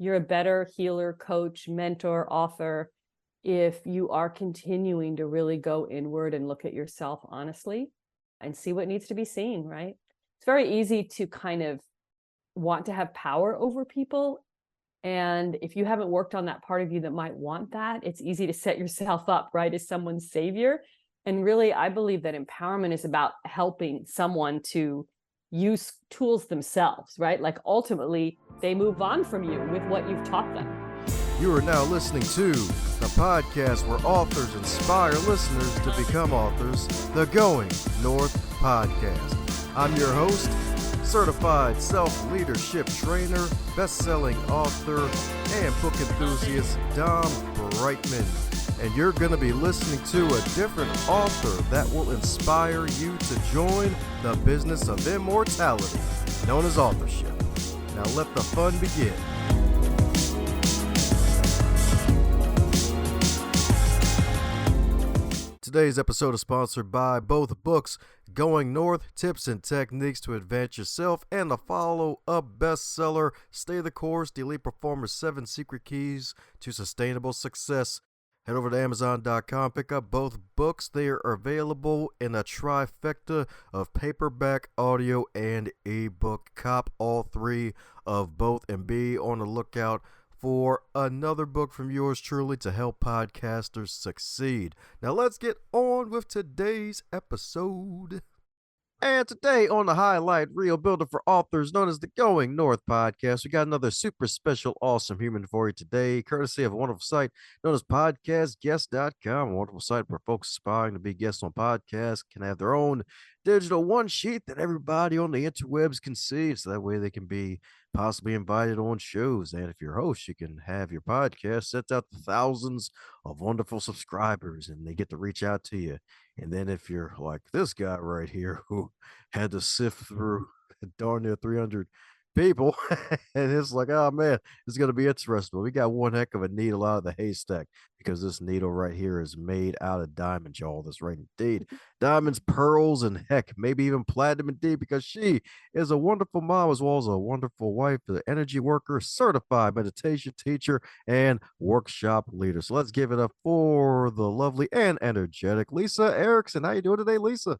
you're a better healer, coach, mentor, author, if you are continuing to really go inward and look at yourself honestly and see what needs to be seen, right? It's very easy to kind of want to have power over people. And if you haven't worked on that part of you that might want that, it's easy to set yourself up, right, as someone's savior. And really, I believe that empowerment is about helping someone to use tools themselves, right? Like ultimately, they move on from you with what you've taught them. You are now listening to the podcast where authors inspire listeners to become authors, the Going North Podcast. I'm your host, certified self-leadership trainer, best-selling author, and book enthusiast, DomBrightmon. And you're going to be listening to a different author that will inspire you to join the business of immortality, known as authorship. Now let the fun begin. Today's episode is sponsored by both books, Going North, Tips and Techniques to Advance Yourself, and the follow-up bestseller, Stay the Course, The Elite Performer's 7 Secret Keys to Sustainable Success. Head over to Amazon.com, pick up both books. They are available in a trifecta of paperback, audio, and ebook. Cop all three of both and be on the lookout for another book from yours truly to help podcasters succeed. Now let's get on with today's episode. And today on the highlight reel builder for authors known as the Going North Podcast, we got another super special, awesome human for you today, courtesy of a wonderful site known as podcastguest.com, a wonderful site where folks aspiring to be guests on podcasts can have their own digital one sheet that everybody on the interwebs can see, so that way they can be possibly invited on shows. And if you're a host, you can have your podcast sent out to thousands of wonderful subscribers and they get to reach out to you. And then if you're like this guy right here who had to sift through darn near 300 people, and it's like, oh man, it's going to be interesting. But we got one heck of a needle out of the haystack, because this needle right here is made out of diamonds, y'all. That's right indeed. Diamonds, pearls, and heck, maybe even platinum indeed, because she is a wonderful mom as well as a wonderful wife, an energy worker, certified meditation teacher, and workshop leader. So let's give it up for the lovely and energetic Lisa Erickson. How you doing today, Lisa?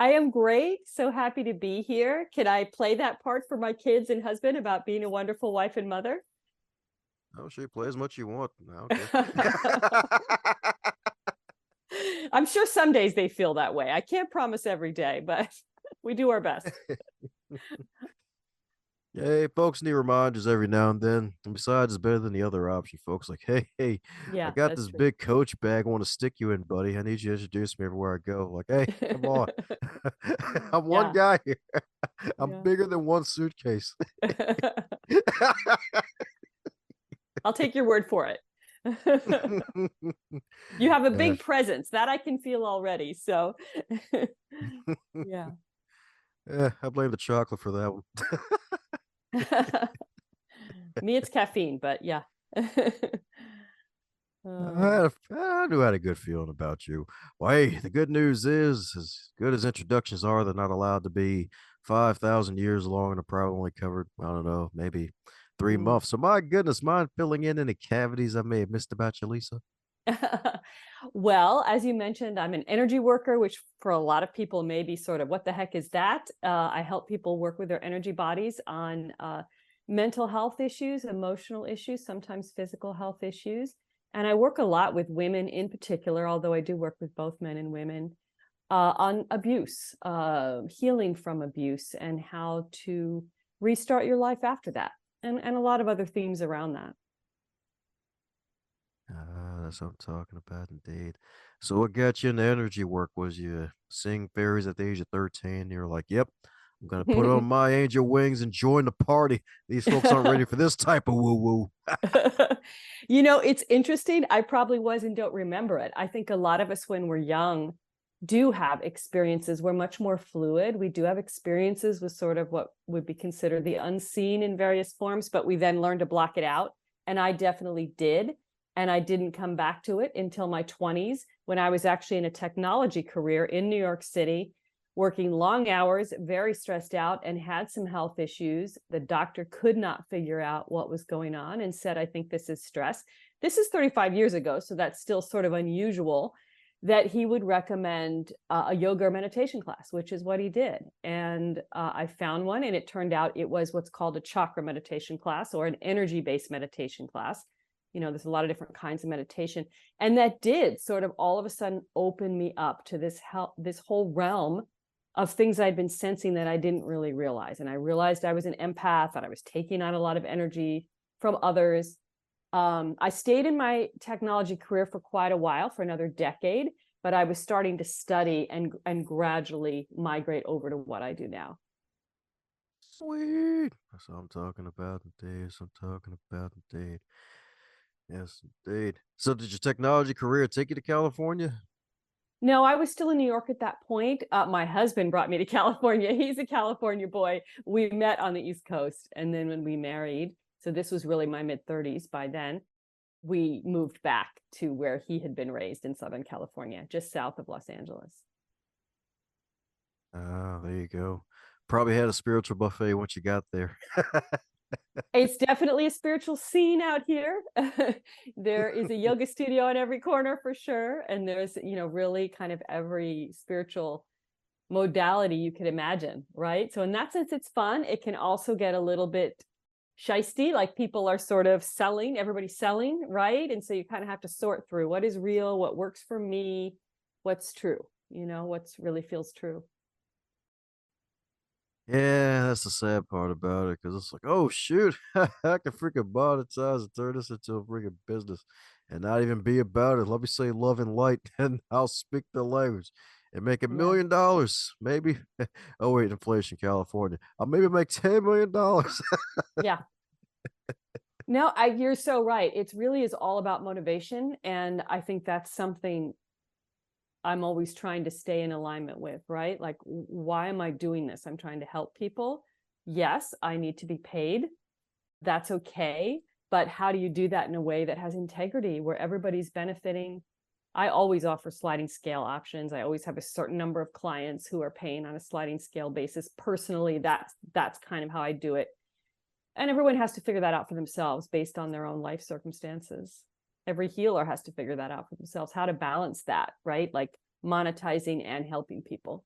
I am great. So happy to be here. Can I play that part for my kids and husband about being a wonderful wife and mother? Oh, sure, play as much you want. Okay. I'm sure some days they feel that way. I can't promise every day, but we do our best. Hey, folks need reminders every now and then. And besides, it's better than the other option, folks. Like, hey, Yeah, I got that's this true. big coach bag I want to stick you in, buddy. I need you to introduce me everywhere I go. Like, hey, come on. I'm one Yeah. guy here. I'm Yeah. bigger than one suitcase. I'll take your word for it. You have a big presence that I can feel already. So yeah. I blame the chocolate for that one. Me, it's caffeine, but yeah. I knew I had a good feeling about you. Well, hey, the good news is, as good as introductions are, they're not allowed to be 5,000 years long, and are probably only covered, I don't know, maybe 3 months. So my goodness, mind filling in any cavities I may have missed about you, Lisa? Well, as you mentioned, I'm an energy worker, which for a lot of people may be sort of, what the heck is that? I help people work with their energy bodies on mental health issues, emotional issues, sometimes physical health issues. And I work a lot with women in particular, although I do work with both men and women, on abuse, healing from abuse, and how to restart your life after that, and a lot of other themes around that. That's what I'm talking about, indeed. So what got you into energy work? Was you seeing fairies at the age of 13? You're like, yep, I'm going to put on my angel wings and join the party. These folks aren't ready for this type of woo-woo. You know, it's interesting. I probably was and don't remember it. I think a lot of us when we're young do have experiences. We're much more fluid. We do have experiences with sort of what would be considered the unseen in various forms, but we then learn to block it out. And I definitely did. And I didn't come back to it until my 20s, when I was actually in a technology career in New York City, working long hours, very stressed out, and had some health issues. The doctor could not figure out what was going on and said, I think this is stress. This is 35 years ago, so that's still sort of unusual that he would recommend a yoga or meditation class, which is what he did. And I found one, and it turned out it was what's called a chakra meditation class or an energy-based meditation class. You know, there's a lot of different kinds of meditation. And that did sort of all of a sudden open me up to this whole realm of things I'd been sensing that I didn't really realize. And I realized I was an empath, and I was taking on a lot of energy from others. I stayed in my technology career for quite a while, for another decade, but I was starting to study and gradually migrate over to what I do now. Sweet. That's what I'm talking about indeed. That's what I'm talking about indeed. Yes, indeed. So did your technology career take you to California? No, I was still in New York at that point. My husband brought me to California. He's a California boy. We met on the East Coast. And then when we married, so this was really my mid-30s by then, we moved back to where he had been raised in Southern California, just south of Los Angeles. Ah, there you go. Probably had a spiritual buffet once you got there. It's definitely a spiritual scene out here. There is a yoga studio on every corner for sure. And there's, you know, really kind of every spiritual modality you could imagine, right? So in that sense, it's fun. It can also get a little bit shisty, like people are sort of selling, everybody's selling, right? And so you kind of have to sort through what is real, what works for me, what's true, you know, what's really feels true. Yeah, that's the sad part about it because it's like, oh shoot, I can freaking monetize and turn this into a freaking business and not even be about it. Let me say love and light, and I'll speak the language and make Yeah. $1 million, maybe. Oh wait, inflation, California. I'll maybe make $10 million. Yeah. No, you're so right. It's really is all about motivation. And I think that's something I'm always trying to stay in alignment with, right? Like, why am I doing this? I'm trying to help people. Yes, I need to be paid. That's okay. But how do you do that in a way that has integrity, where everybody's benefiting? I always offer sliding scale options. I always have a certain number of clients who are paying on a sliding scale basis. Personally, that's kind of how I do it. And everyone has to figure that out for themselves based on their own life circumstances. Every healer has to figure that out for themselves, how to balance that, right? Like monetizing and helping people.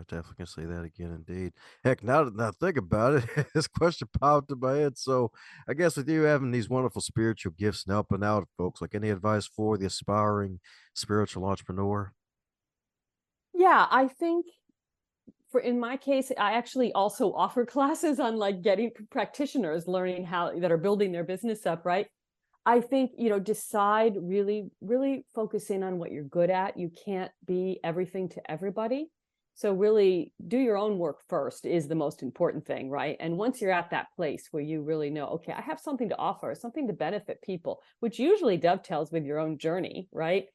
Definitely can say that again, indeed. Heck, now that I think about it, this question popped in my head. So, I guess with you having these wonderful spiritual gifts and helping out folks, like any advice for the aspiring spiritual entrepreneur? Yeah, I think for in my case, I actually also offer classes on like getting practitioners learning how that are building their business up, right? I think, you know, decide really, really focus in on what you're good at. You can't be everything to everybody. So really do your own work first is the most important thing, right? And once you're at that place where you really know, okay, I have something to offer, something to benefit people, which usually dovetails with your own journey, right?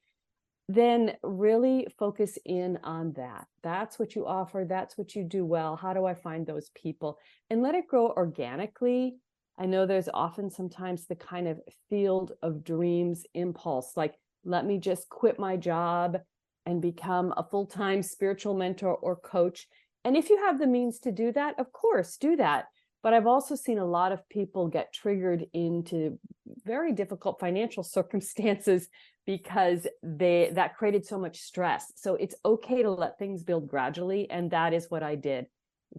Then really focus in on that. That's what you offer. That's what you do well. How do I find those people? And let it grow organically. I know there's often sometimes the kind of field of dreams impulse, like, let me just quit my job and become a full-time spiritual mentor or coach. And if you have the means to do that, of course, do that. But I've also seen a lot of people get triggered into very difficult financial circumstances because that created so much stress. So it's okay to let things build gradually. And that is what I did.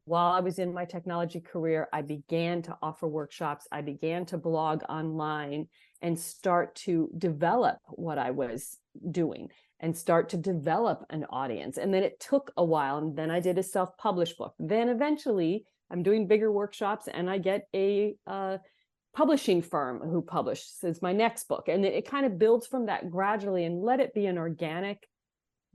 While I was in my technology career, I began to offer workshops. I began to blog online and start to develop what I was doing and start to develop an audience. And then it took a while. And then I did a self-published book. Then eventually I'm doing bigger workshops and I get a publishing firm who publishes my next book. And it kind of builds from that gradually, and let it be an organic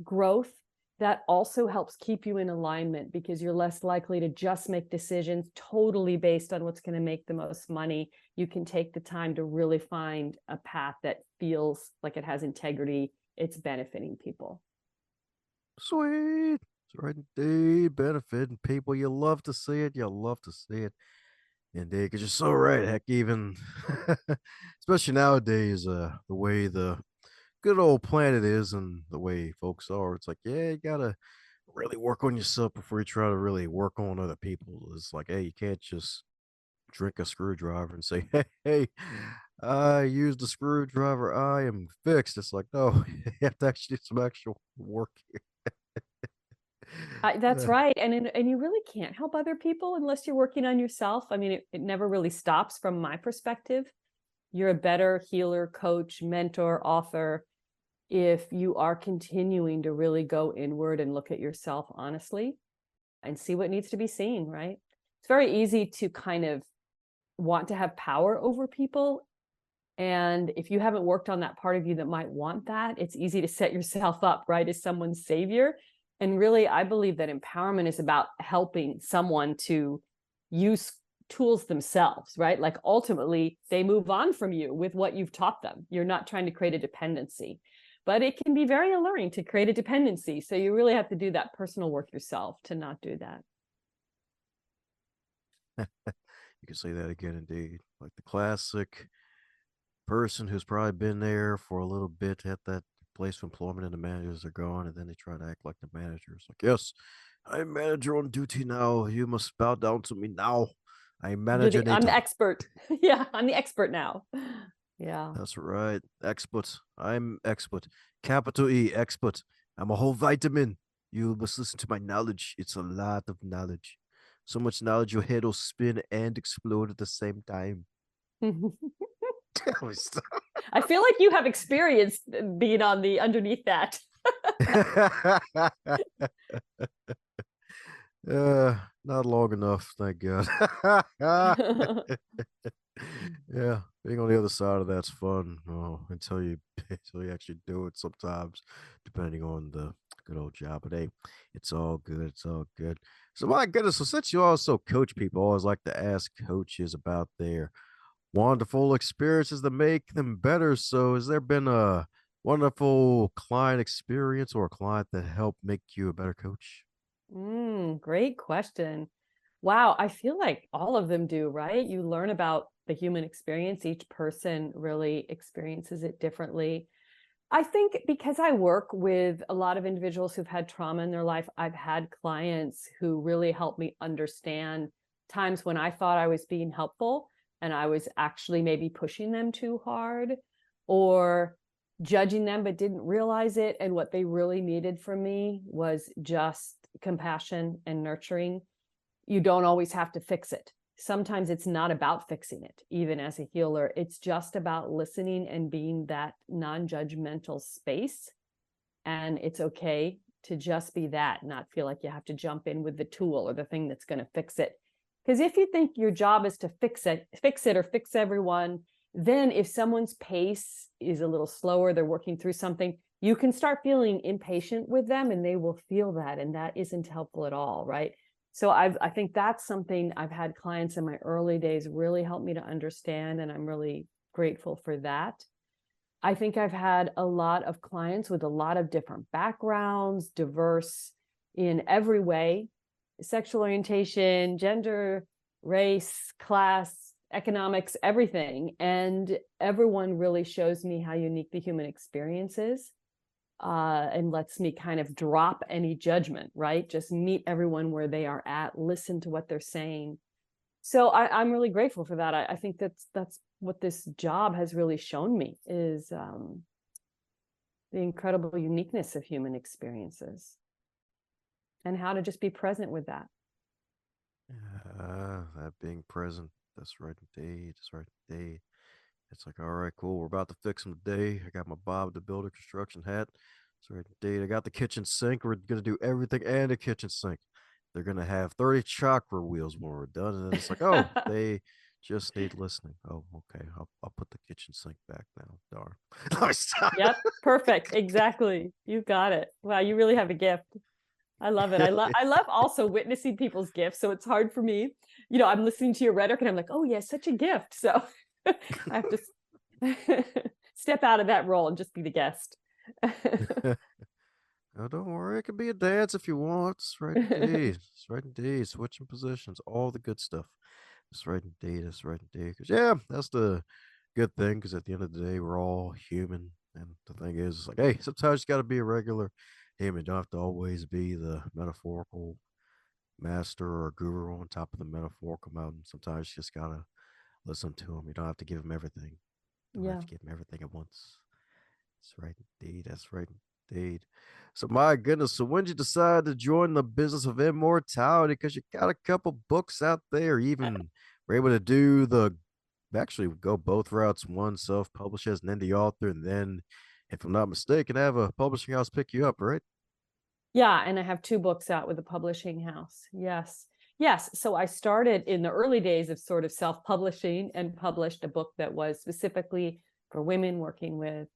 growth that also helps keep you in alignment, because you're less likely to just make decisions totally based on what's going to make the most money. You can take the time to really find a path that feels like it has integrity. It's benefiting people. Sweet. It's right, indeed. Benefiting people. You love to see it. You love to see it. Indeed, because you're so right. Heck, even especially nowadays, the way the good old planet is and the way folks are, it's like, yeah, you gotta really work on yourself before you try to really work on other people. It's like, hey, you can't just drink a screwdriver and say, hey, I used a screwdriver. I am fixed. It's like, no, you have to actually do some actual work That's here. right, and you really can't help other people unless you're working on yourself. I mean, it never really stops from my perspective. You're a better healer, coach, mentor, author if you are continuing to really go inward and look at yourself honestly and see what needs to be seen, right? It's very easy to kind of want to have power over people. And if you haven't worked on that part of you that might want that, it's easy to set yourself up, right, as someone's savior. And really, I believe that empowerment is about helping someone to use tools themselves, right? Like ultimately, they move on from you with what you've taught them. You're not trying to create a dependency, but it can be very alluring to create a dependency. So you really have to do that personal work yourself to not do that. You can say that again, indeed. Like the classic person who's probably been there for a little bit at that place of employment and the managers are gone, and then they try to act like the managers. Like, yes, I'm manager on duty now. You must bow down to me now. I'm manager I'm the nator. expert. Yeah, I'm the expert now. Yeah. That's right. Expert. I'm expert. Capital E, expert. I'm a whole vitamin. You must listen to my knowledge. It's a lot of knowledge. So much knowledge your head will spin and explode at the same time. I feel like you have experience being on the underneath that. Not long enough, thank God. Yeah, being on the other side of that's fun. Oh, until you actually do it sometimes, depending on the good old job. But hey, it's all good. It's all good. So my goodness, so since you also coach people, I always like to ask coaches about their wonderful experiences that make them better. So has there been a wonderful client experience or a client that helped make you a better coach? Great question. Wow, I feel like all of them do, right? You learn about the human experience. Each person really experiences it differently. I think because I work with a lot of individuals who've had trauma in their life, I've had clients who really help me understand times when I thought I was being helpful and I was actually maybe pushing them too hard or judging them but didn't realize it. And what they really needed from me was just compassion and nurturing. You don't always have to fix it. Sometimes it's not about fixing it, even as a healer. It's just about listening and being that non-judgmental space. And it's okay to just be that, not feel like you have to jump in with the tool or the thing that's going to fix it. Because if you think your job is to fix it or fix everyone, then if someone's pace is a little slower, they're working through something, you can start feeling impatient with them and they will feel that. And that isn't helpful at all, right? So I think that's something I've had clients in my early days really help me to understand, and I'm really grateful for that. I think I've had a lot of clients with a lot of different backgrounds, diverse in every way, sexual orientation, gender, race, class, economics, everything. And everyone really shows me how unique the human experience is, and lets me kind of drop any judgment, right? Just meet everyone where they are at, listen to what they're saying. So I'm really grateful for that. I think that's what this job has really shown me is the incredible uniqueness of human experiences and how to just be present with that. That being present. That's right indeed. That's right indeed. It's like, all right, cool. We're about to fix them today. I got my Bob the Builder construction hat. That's right indeed. I got the kitchen sink. We're gonna do everything and the kitchen sink. They're gonna have 30 chakra wheels when we're done. And then it's like, oh, they just need listening. Oh, okay. I'll put the kitchen sink back now. Darn. Let me stop. Yep, perfect. Exactly. You got it. Wow, you really have a gift. I love it. I love also witnessing people's gifts. So it's hard for me. I'm listening to your rhetoric and I'm like, oh yeah, such a gift. So I have to step out of that role and just be the guest. Oh, don't worry. It could be a dance if you want. It's right indeed. It's right indeed. Switching positions, all the good stuff. That's right indeed. That's right indeed. Because, yeah, that's the good thing. Because at the end of the day, we're all human. And the thing is, it's like, hey, sometimes you got to be a regular. Hey, man, don't have to always be the metaphorical master or guru on top of the metaphorical mountain. Sometimes you just gotta listen to him. You don't have to give him everything. Don't have Yeah. to give him everything at once. That's right, indeed. That's right, indeed. So, my goodness. So, when did you decide to join the business of immortality? Because you got a couple books out there, even were able to do the actually go both routes. One self-publish as an indie author, and then, if I'm not mistaken, have a publishing house pick you up, right? Yeah, and I have 2 books out with a publishing house. Yes. Yes, so I started in the early days of sort of self-publishing and published a book that was specifically for women working with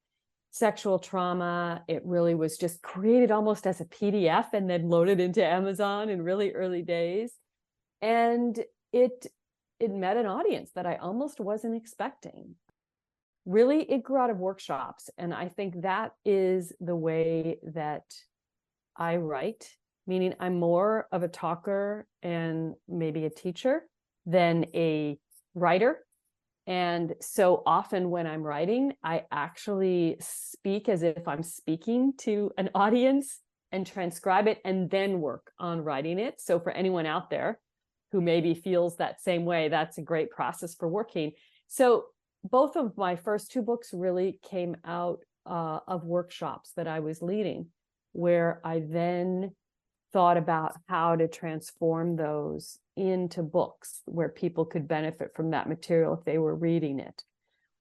sexual trauma. It really was just created almost as a PDF and then loaded into Amazon in really early days. And it it met an audience that I almost wasn't expecting. Really, it grew out of workshops, and I think that is the way that I write, meaning I'm more of a talker and maybe a teacher than a writer. And so often when I'm writing, I actually speak as if I'm speaking to an audience and transcribe it and then work on writing it. So for anyone out there who maybe feels that same way, that's a great process for working. So both of my first 2 books really came out of workshops that I was leading, where I then thought about how to transform those into books where people could benefit from that material if they were reading it,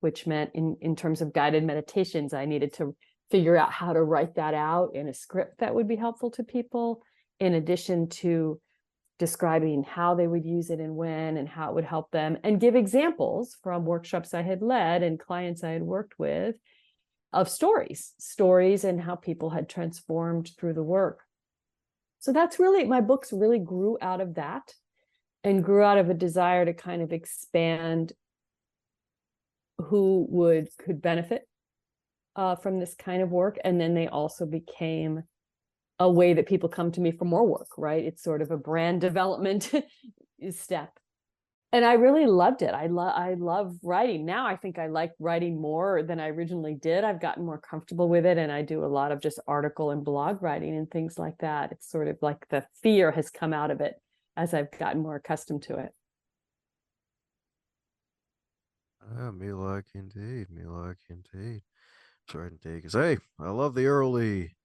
which meant in terms of guided meditations, I needed to figure out how to write that out in a script that would be helpful to people, in addition to describing how they would use it and when and how it would help them, and give examples from workshops I had led and clients I had worked with of stories and how people had transformed through the work. So that's really, my books really grew out of that and grew out of a desire to kind of expand who could benefit from this kind of work. And then they also became a way that people come to me for more work, right? It's sort of a brand development step. And I really loved it. I love writing. Now I think I like writing more than I originally did. I've gotten more comfortable with it, and I do a lot of just article and blog writing and things like that. It's sort of like the fear has come out of it as I've gotten more accustomed to it. Me like indeed. Me like indeed. That's right, indeed. Because, hey, I love the early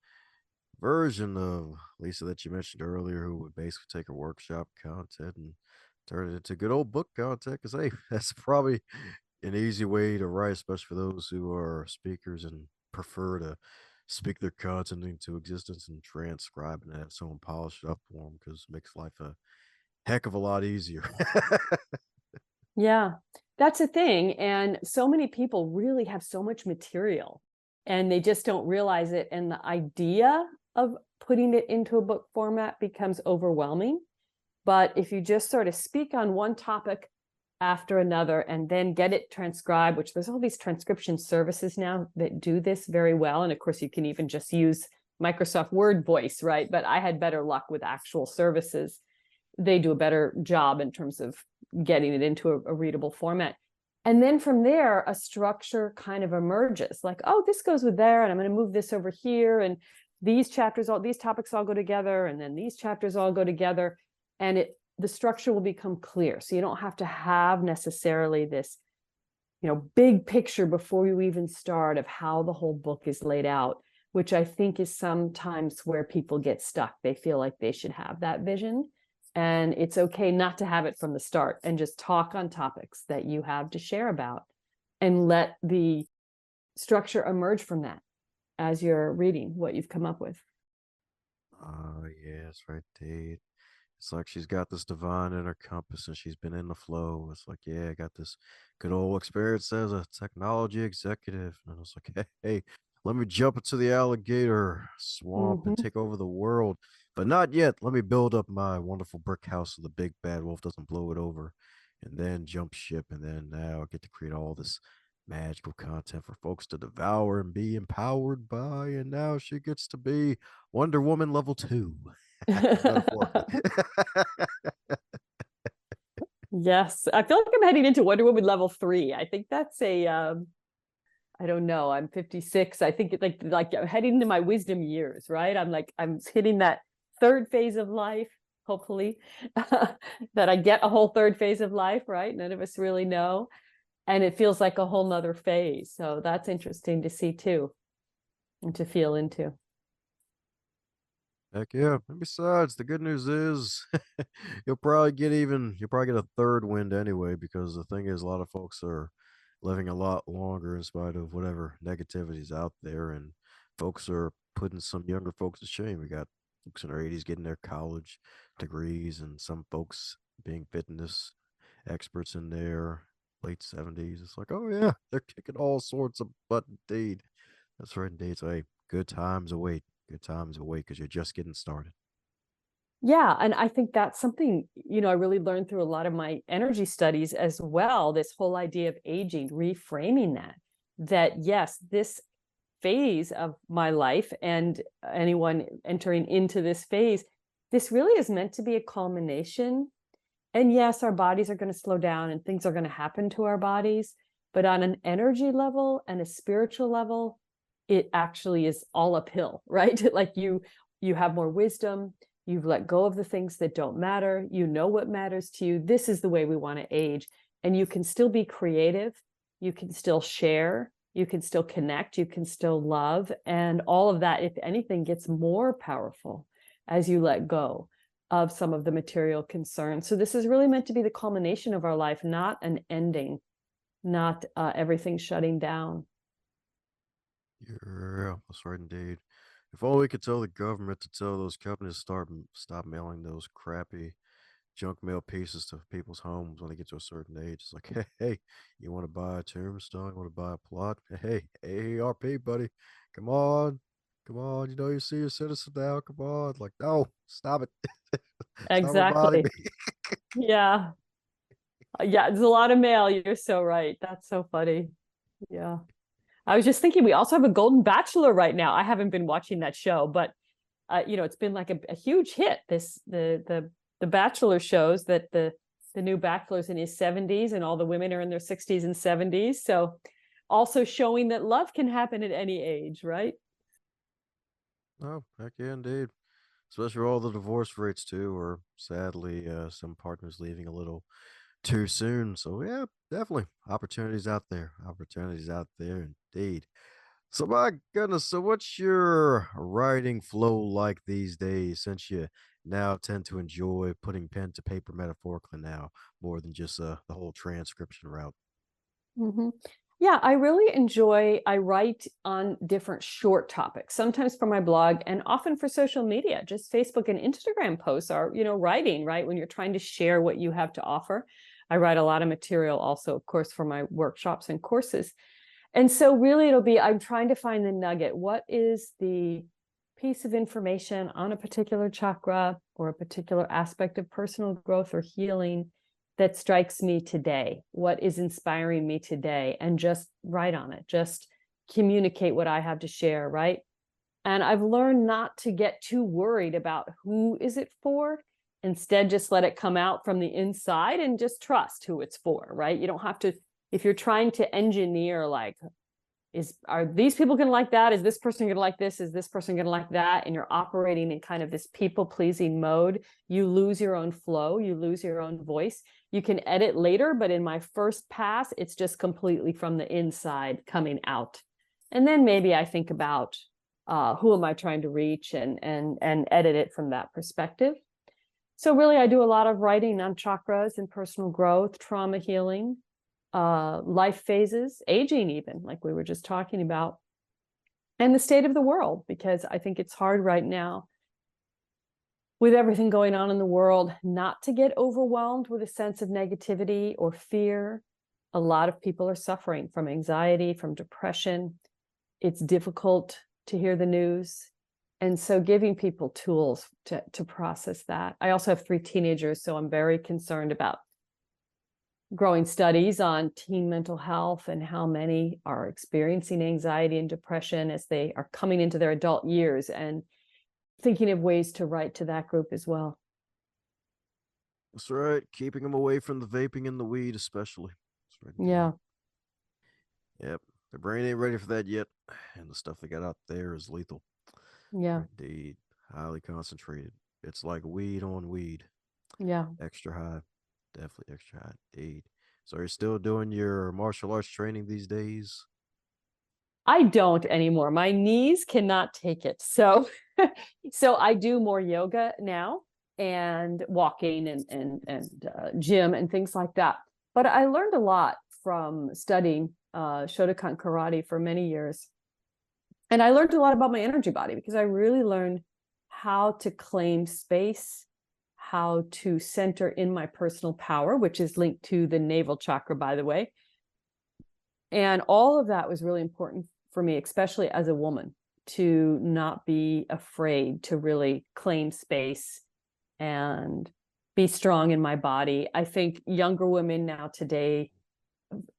version of Lisa that you mentioned earlier, who would basically take her workshop content and turn it into good old book content. Because, hey, that's probably an easy way to write, especially for those who are speakers and prefer to speak their content into existence and transcribe and have someone polish it up for them, because it makes life a heck of a lot easier. Yeah, that's a thing. And so many people really have so much material and they just don't realize it. And the idea of putting it into a book format becomes overwhelming. But if you just sort of speak on one topic after another and then get it transcribed, which there's all these transcription services now that do this very well. And of course, you can even just use Microsoft Word voice, right? But I had better luck with actual services. They do a better job in terms of getting it into a readable format. And then from there, a structure kind of emerges like, oh, this goes with there, and I'm going to move this over here. And these chapters, all these topics all go together, and then these chapters all go together. And the structure will become clear. So you don't have to have necessarily this, big picture before you even start of how the whole book is laid out, which I think is sometimes where people get stuck. They feel like they should have that vision. And it's okay not to have it from the start, and just talk on topics that you have to share about and let the structure emerge from that as you're reading what you've come up with. Oh, yes, right, indeed. It's like she's got this divine inner compass and she's been in the flow. It's like, yeah, I got this good old experience as a technology executive. And I was like, hey, let me jump into the alligator swamp and Mm-hmm. take over the world. But not yet. Let me build up my wonderful brick house so the big bad wolf doesn't blow it over, and then jump ship. And then now I get to create all this magical content for folks to devour and be empowered by. And now she gets to be Wonder Woman level 2. Metaphorically. Yes, I feel like I'm heading into Wonder Woman level 3. I think that's I don't know, I'm 56. I think like I'm heading into my wisdom years, right? I'm hitting that third phase of life, hopefully, that I get a whole third phase of life, right? None of us really know. And it feels like a whole nother phase. So that's interesting to see too, and to feel into. Heck yeah. And besides, the good news is you'll probably get a third wind anyway, because the thing is a lot of folks are living a lot longer in spite of whatever negativity's out there, and folks are putting some younger folks to shame. We got folks in their 80s getting their college degrees, and some folks being fitness experts in their late 70s. It's like, oh yeah, they're kicking all sorts of butt indeed. That's right indeed. So hey, good times await. Good times await because you're just getting started. Yeah, and I think that's something, I really learned through a lot of my energy studies as well, this whole idea of aging, reframing that yes, this phase of my life and anyone entering into this phase, this really is meant to be a culmination. And yes, our bodies are going to slow down and things are going to happen to our bodies, but on an energy level and a spiritual level, it actually is all uphill, right? Like you have more wisdom, you've let go of the things that don't matter, you know what matters to you. This is the way we want to age. And you can still be creative, you can still share, you can still connect, you can still love, and all of that, if anything, gets more powerful as you let go of some of the material concerns. So this is really meant to be the culmination of our life, not an ending, not everything shutting down. Yeah, that's right indeed. If only we could tell the government to tell those companies to stop mailing those crappy junk mail pieces to people's homes when they get to a certain age. It's like, hey, you want to buy a tombstone? You want to buy a plot? Hey, AARP, buddy, come on, come on. You know you see your citizen now. Come on, like, no, stop it, stop reminding Exactly. me. Yeah. Yeah, there's a lot of mail. You're so right. That's so funny. Yeah. I was just thinking we also have a Golden Bachelor right now. I haven't been watching that show, but it's been like a huge hit. The Bachelor shows that the new Bachelor's in his 70s and all the women are in their 60s and 70s. So also showing that love can happen at any age, right? Oh, heck yeah, indeed. Especially with all the divorce rates too, or sadly, some partners leaving a little too soon. So yeah, definitely opportunities out there indeed. So my goodness, so what's your writing flow like these days, since you now tend to enjoy putting pen to paper metaphorically now more than just the whole transcription route? Hmm. Yeah, I really enjoy, I write on different short topics, sometimes for my blog and often for social media. Just Facebook and Instagram posts are, writing, right? When you're trying to share what you have to offer. I write a lot of material also, of course, for my workshops and courses. And so really I'm trying to find the nugget. What is the piece of information on a particular chakra or a particular aspect of personal growth or healing that strikes me today? What is inspiring me today? And just write on it, just communicate what I have to share, right? And I've learned not to get too worried about who is it for. Instead, just let it come out from the inside and just trust who it's for, right? You don't have to, if you're trying to engineer like, are these people going to like that? Is this person going to like this? Is this person going to like that? And you're operating in kind of this people pleasing mode. You lose your own flow. You lose your own voice. You can edit later, but in my first pass, it's just completely from the inside coming out. And then maybe I think about who am I trying to reach and edit it from that perspective. So really, I do a lot of writing on chakras and personal growth, trauma healing, life phases, aging, even like we were just talking about, and the state of the world, because I think it's hard right now with everything going on in the world not to get overwhelmed with a sense of negativity or fear. A lot of people are suffering from anxiety, from depression. It's difficult to hear the news. And so giving people tools to process that. I also have 3 teenagers, so I'm very concerned about growing studies on teen mental health and how many are experiencing anxiety and depression as they are coming into their adult years, and thinking of ways to write to that group as well. That's right. Keeping them away from the vaping and the weed, especially. That's right, indeed. Yeah. Yep. The brain ain't ready for that yet. And the stuff they got out there is lethal. Yeah. Indeed. Highly concentrated. It's like weed on weed. Yeah. Extra high. Definitely extra high. Indeed. So you're still doing your martial arts training these days? I don't anymore. My knees cannot take it. So so I do more yoga now and walking and gym and things like that. But I learned a lot from studying Shotokan karate for many years. And I learned a lot about my energy body because I really learned how to claim space, how to center in my personal power, which is linked to the navel chakra, by the way. And all of that was really important for me, especially as a woman, to not be afraid to really claim space and be strong in my body. I think younger women now today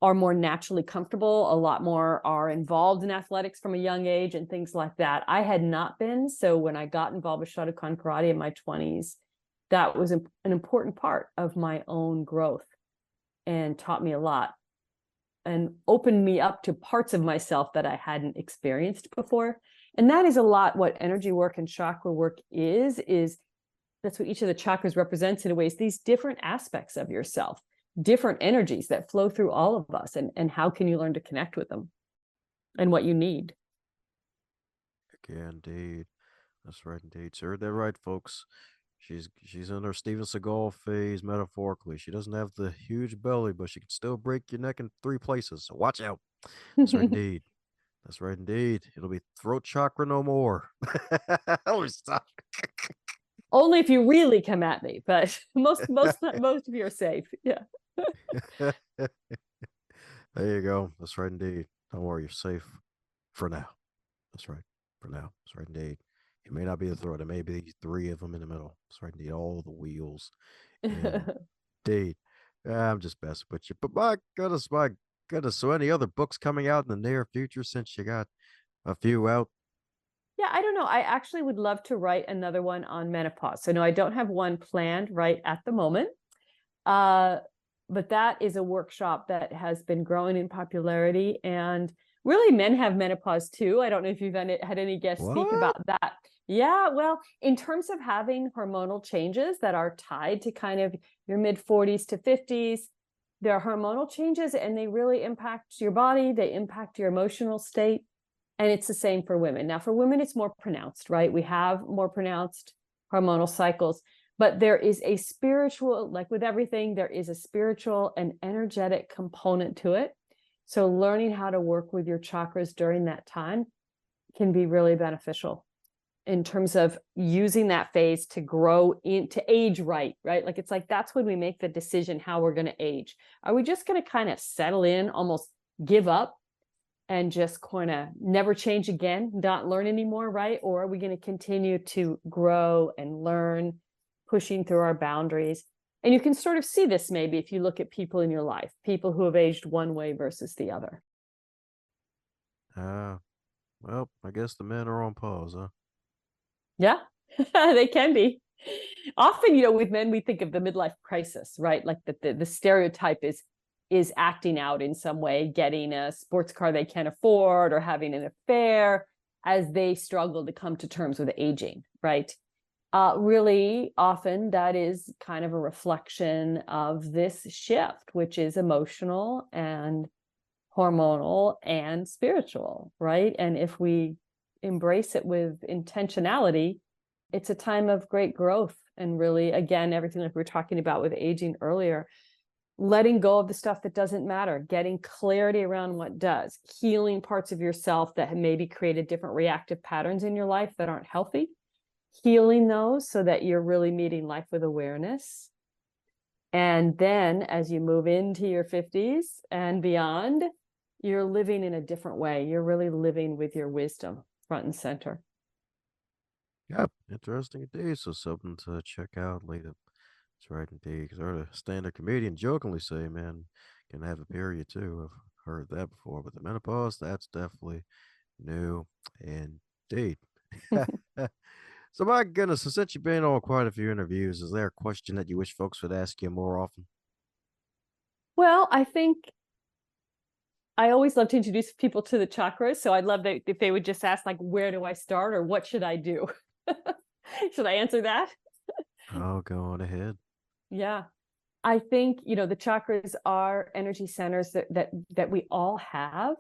are more naturally comfortable, a lot more are involved in athletics from a young age and things like that. I had not been. So when I got involved with Shotokan karate in my 20s, that was an important part of my own growth and taught me a lot and opened me up to parts of myself that I hadn't experienced before. And that is a lot what energy work and chakra work is that's what each of the chakras represents in a way, is these different aspects of yourself, different energies that flow through all of us, and how can you learn to connect with them and what you need. Yeah, indeed. That's right, indeed. So heard that right, folks. She's in her Steven Seagal phase metaphorically. She doesn't have the huge belly, but she can still break your neck in three places. So watch out. That's right, indeed. That's right, indeed. It'll be throat chakra no more. Oh, stop. Only if you really come at me, but most of you are safe. Yeah. There you go. That's right, indeed. Don't worry, you're safe for now. That's right. For now. That's right, indeed. It may not be the throat. It may be three of them in the middle. That's right, indeed. All the wheels. Indeed. I'm just messing with you. But my goodness, my goodness. So any other books coming out in the near future since you got a few out? Yeah, I don't know. I actually would love to write another one on menopause. So no, I don't have one planned right at the moment. But that is a workshop that has been growing in popularity. And really, men have menopause too. I don't know if you've had any guests speak What? about that. Yeah, well, in terms of having hormonal changes that are tied to kind of your mid 40s to 50s, there are hormonal changes and they really impact your body, they impact your emotional state. And it's the same for women. Now, for women, it's more pronounced, right? We have more pronounced hormonal cycles, but there is a spiritual, like with everything, there is a spiritual and energetic component to it. So learning how to work with your chakras during that time can be really beneficial in terms of using that phase to grow into age right? Like it's like that's when we make the decision how we're going to age. Are we just going to kind of settle in, almost give up and just kind of never change again, not learn anymore, right? Or are we going to continue to grow and learn, pushing through our boundaries? And you can sort of see this maybe if you look at people in your life, people who have aged one way versus the other. Uh, well, I guess the men are on pause, huh? Yeah, they can be. Often, with men, we think of the midlife crisis, right? Like the stereotype is acting out in some way, getting a sports car they can't afford or having an affair as they struggle to come to terms with aging, right? Really often that is kind of a reflection of this shift, which is emotional and hormonal and spiritual, right? And if we embrace it with intentionality, it's a time of great growth. And really, again, everything like we were talking about with aging earlier, letting go of the stuff that doesn't matter, getting clarity around what does, healing parts of yourself that have maybe created different reactive patterns in your life that aren't healthy, healing those so that you're really meeting life with awareness. And then as you move into your 50s and beyond, you're living in a different way. You're really living with your wisdom front and center. Yep. Interesting indeed. So something to check out later. That's right indeed. Because I heard a stand-up comedian jokingly say, man, can have a period too. I've heard that before. But the menopause, that's definitely new indeed. So my goodness, so since you've been on quite a few interviews, is there a question that you wish folks would ask you more often? Well, I think I always love to introduce people to the chakras. So I'd love that if they would just ask, like, where do I start or what should I do? Should I answer that? Oh, go on ahead. Yeah. I think, the chakras are energy centers that we all have.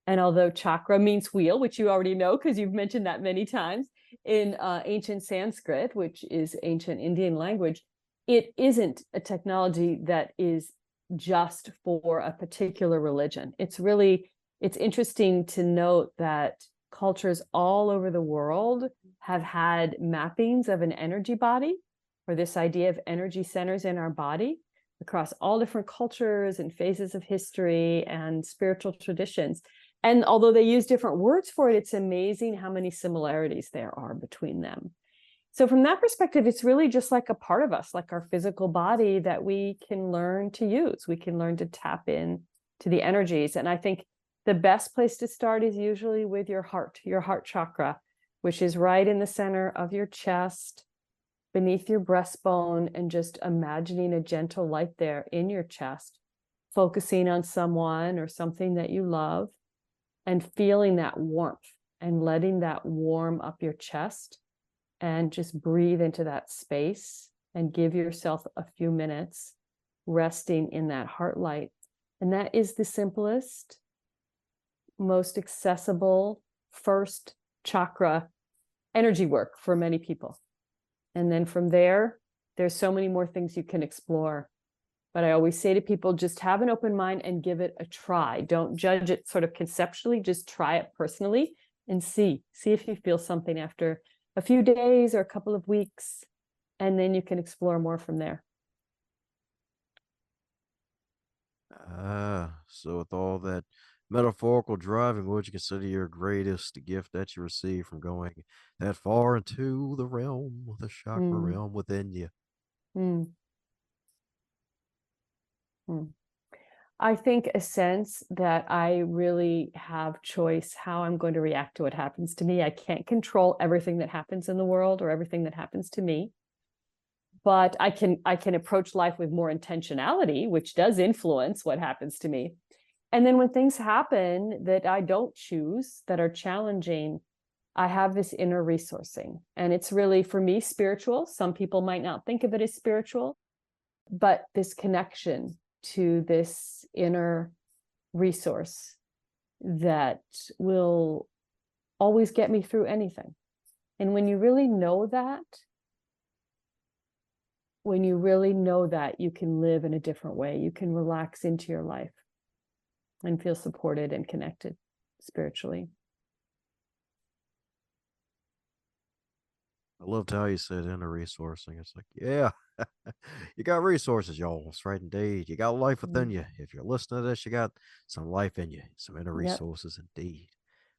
And although chakra means wheel, which you already know because you've mentioned that many times in ancient Sanskrit, which is ancient Indian language, it isn't a technology that is just for a particular religion. It's interesting to note that cultures all over the world have had mappings of an energy body, or this idea of energy centers in our body, across all different cultures and phases of history and spiritual traditions. And although they use different words for it, it's amazing how many similarities there are between them. So from that perspective, it's really just like a part of us, like our physical body, that we can learn to use. We can learn to tap in to the energies. And I think the best place to start is usually with your heart chakra, which is right in the center of your chest, beneath your breastbone, and just imagining a gentle light there in your chest, focusing on someone or something that you love and feeling that warmth and letting that warm up your chest, and just breathe into that space and give yourself a few minutes resting in that heart light. And that is the simplest, most accessible first chakra energy work for many people. And then from there, there's so many more things you can explore. But I always say to people, just have an open mind and give it a try. Don't judge it sort of conceptually, just try it personally and see if you feel something after a few days or a couple of weeks, and then you can explore more from there. So with all that metaphorical driving, what would you consider your greatest gift that you received from going that far into the realm, the chakra Mm, realm within you? mm, mm. I think a sense that I really have choice how I'm going to react to what happens to me. I can't control everything that happens in the world or everything that happens to me, but I can approach life with more intentionality, which does influence what happens to me. And then when things happen that I don't choose, that are challenging, I have this inner resourcing. And it's really, for me, spiritual. Some people might not think of it as spiritual, but this connection to this inner resource that will always get me through anything. And when you really know that, you can live in a different way. You can relax into your life and feel supported and connected spiritually. I loved how you said inner resourcing. It's like, yeah, you got resources, y'all. That's right, indeed. You got life within you. If you're listening to this, you got some life in you, some inner Yep, resources, indeed.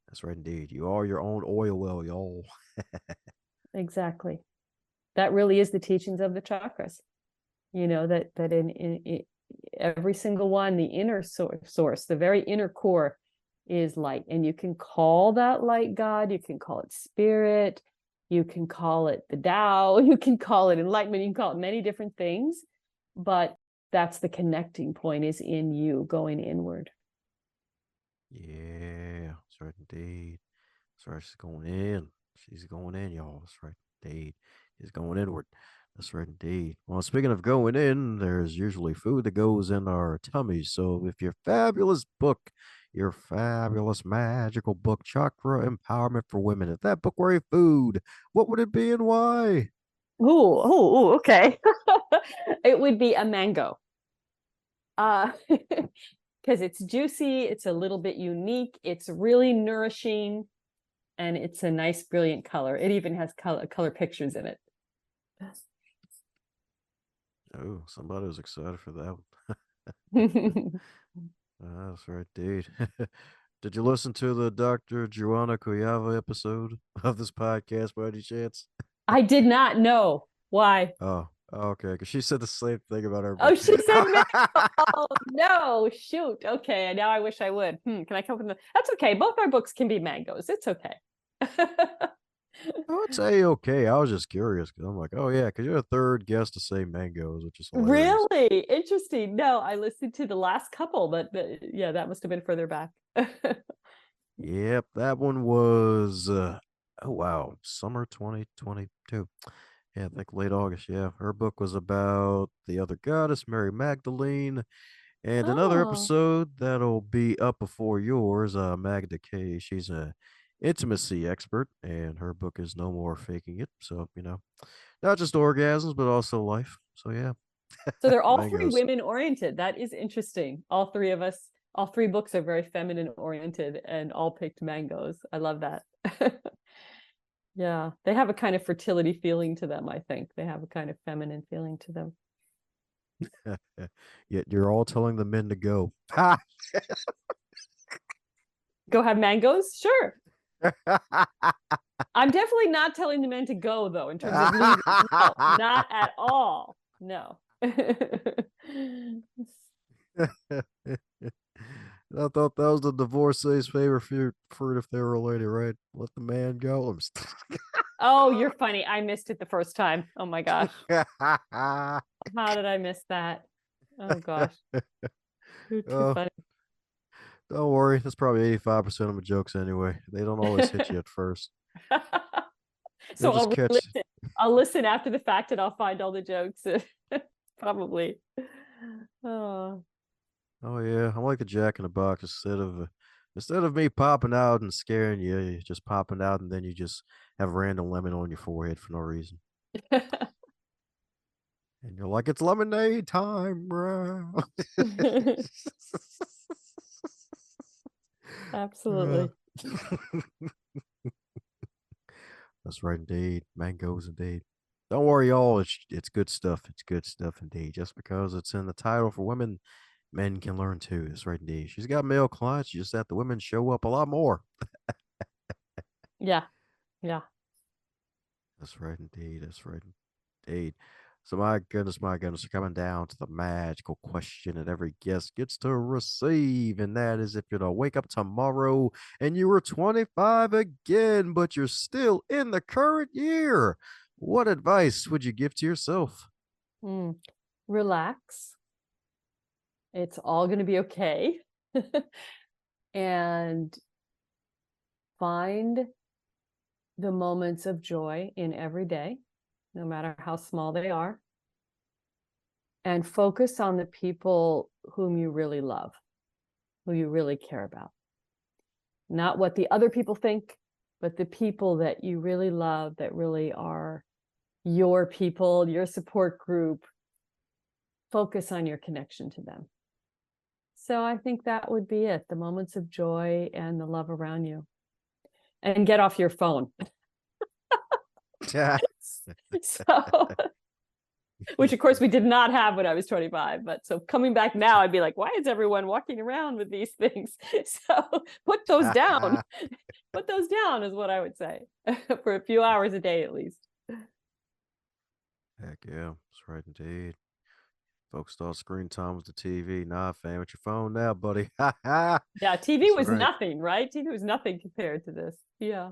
That's right, indeed. You are your own oil well, y'all. exactly. That really is the teachings of the chakras. That in every single one, the inner source, the very inner core, is light. And you can call that light God, you can call it spirit, you can call it the Tao, you can call it enlightenment, you can call it many different things, but that's the connecting point, is in you, going inward. Yeah, that's right, indeed. That's right. She's going in. She's going in, y'all. That's right, indeed. She's going inward. That's right, indeed. Well, speaking of going in, there's usually food that goes in our tummies. So if your fabulous book, your fabulous magical book, Chakra Empowerment for Women, if that book were a food, what would it be and why? Ooh, okay. It would be a mango. Because it's juicy, it's a little bit unique, it's really nourishing, and it's a nice, brilliant color. It even has color pictures in it. Oh, somebody was excited for that one. That's right, dude. Did you listen to the Dr. Joanna Koyava episode of this podcast by any chance? I did not know why. Oh, okay. Because she said the same thing about her Oh, book. she said mango. Oh no, shoot. Okay, now I wish I would. Can I come up with that's okay. Both our books can be mangoes. It's okay. I would say okay. I was just curious because I'm like, oh yeah, because you're the third guest to say mangoes, which is hilarious. Really interesting. No, I listened to the last couple, but yeah, that must have been further back. Yep, that one was oh wow, summer 2022. Yeah, I think late August. Yeah, her book was about the other goddess, Mary Magdalene, and another Oh, episode that'll be up before yours. Magda K. She's a intimacy expert, and her book is No More Faking It. So not just orgasms, but also life. So yeah, so they're all three mangoes. women oriented. That is interesting. All three of us, all three books are very feminine oriented and all picked mangoes. I love that. Yeah, they have a kind of fertility feeling to them, I think. They have a kind of feminine feeling to them. Yet you're all telling the men to go. Ha! Go have mangoes? Sure. I'm definitely not telling the men to go, though, in terms of leaving. No, not at all. No. I thought that was the divorcee's favorite fruit if they were related, right? Let the man go. Oh, you're funny. I missed it the first time. Oh my gosh. How did I miss that? Oh gosh. You're too Oh, funny. don't worry. That's probably 85% of my jokes anyway. They don't always hit you at first. You'll So just I'll catch. listen. I'll listen after the fact and I'll find all the jokes. Probably. Oh. Oh yeah, I'm like the Jack in the Box. Instead of me popping out and scaring you, you just popping out and then you just have random lemon on your forehead for no reason. And you're like, it's lemonade time, bro. Yeah. Absolutely. That's right, indeed. Mangoes, indeed. Don't worry, y'all. It's good stuff. It's good stuff, indeed. Just because it's in the title for women, men can learn too. That's right, indeed. She's got male clients. You just have the women show up a lot more. Yeah. Yeah. That's right, indeed. That's right, indeed. So, my goodness, we're coming down to the magical question that every guest gets to receive. And that is if you're to wake up tomorrow and you were 25 again, but you're still in the current year, what advice would you give to yourself? Mm. Relax. It's all going to be okay. And find the moments of joy in every day, no matter how small they are, and focus on the people whom you really love, who you really care about. Not what the other people think, but the people that you really love, that really are your people, your support group. Focus on your connection to them. So I think that would be it, the moments of joy and the love around you. And get off your phone. So, which of course we did not have when I was 25. But so coming back now, I'd be like, why is everyone walking around with these things? So put those down. Put those down is what I would say for a few hours a day at least. Heck yeah, that's right, indeed. Focused on screen time with the TV. Nah, fam, with your phone now, buddy. That's Yeah, TV was right. nothing, right? TV was nothing compared to this. Yeah.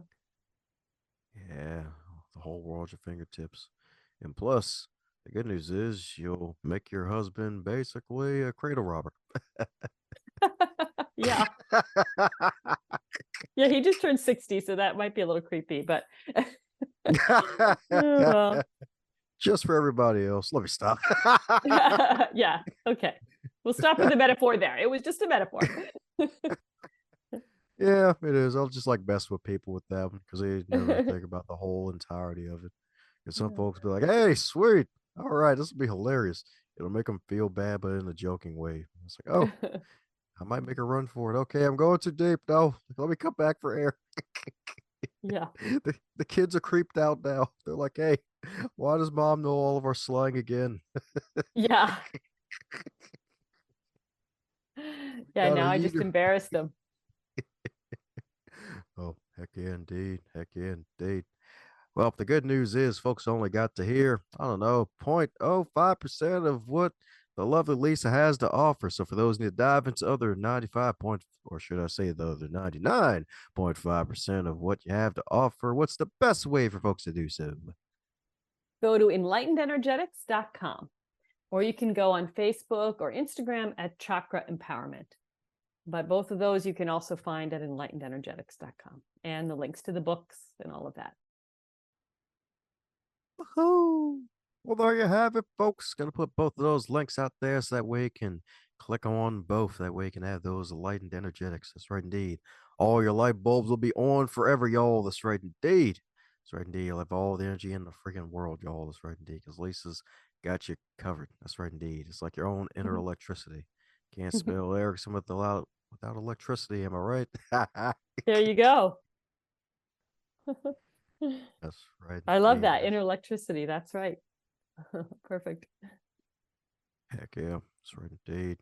Yeah, the whole world's your fingertips. And plus, the good news is you'll make your husband basically a cradle robber. Yeah. Yeah, he just turned 60, so that might be a little creepy, but oh, well. Just for everybody else. Let me stop. Yeah, okay. We'll stop with the metaphor there. It was just a metaphor. Yeah, it is. I'll just like mess with people with that one because they never think about the whole entirety of it. And some folks be like, "Hey, sweet, all right, this will be hilarious." It'll make them feel bad, but in a joking way. It's like, "Oh, I might make a run for it." Okay, I'm going too deep. No, let me come back for air. Yeah. The kids are creeped out now. They're like, "Hey, why does mom know all of our slang again?" Yeah. We Yeah, gotta now I eat just her. embarrassed them. Oh, heck yeah, indeed. Heck yeah, indeed. Well, the good news is folks only got to hear, I don't know, 0.05% of what the lovely Lisa has to offer. So for those who need to dive into other 95 point, or should I say the other 99.5% of what you have to offer, what's the best way for folks to do so? Go to enlightenedenergetics.com, or you can go on Facebook or Instagram at Chakra Empowerment. But both of those you can also find at enlightenedenergetics.com, and the links to the books and all of that. Woohoo! Well, there you have it, folks. Gonna put both of those links out there so that way you can click on both. That way you can have those enlightened energetics. That's right, indeed. All your light bulbs will be on forever, y'all. That's right, indeed. That's right, indeed. You'll have all the energy in the freaking world, y'all. That's right, indeed. Because Lisa's got you covered. That's right, indeed. It's like your own inner electricity. Can't spell Erickson without electricity. Am I right? There you go. That's right. I love indeed. that inner electricity. That's right. Perfect. Heck yeah, that's right indeed.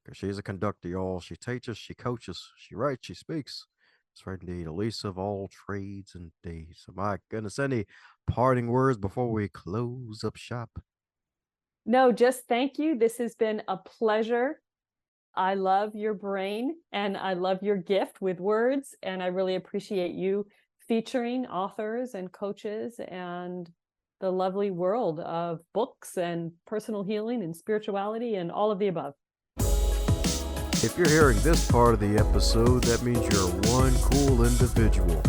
Because she's a conductor, y'all. She teaches, she coaches, she writes, she speaks. That's right indeed. Elisa of all trades indeed. So my goodness, any parting words before we close up shop? No, just thank you. This has been a pleasure. I love your brain and I love your gift with words. And I really appreciate you featuring authors and coaches and the lovely world of books and personal healing and spirituality and all of the above. If you're hearing this part of the episode, that means you're one cool individual.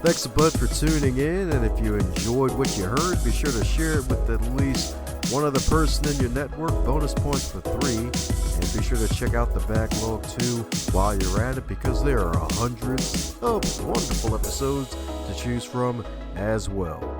Thanks a bunch for tuning in, and if you enjoyed what you heard, be sure to share it with at least one other person in your network. Bonus points for 3. And be sure to check out the backlog too while you're at it, because there are hundreds of wonderful episodes to choose from as well.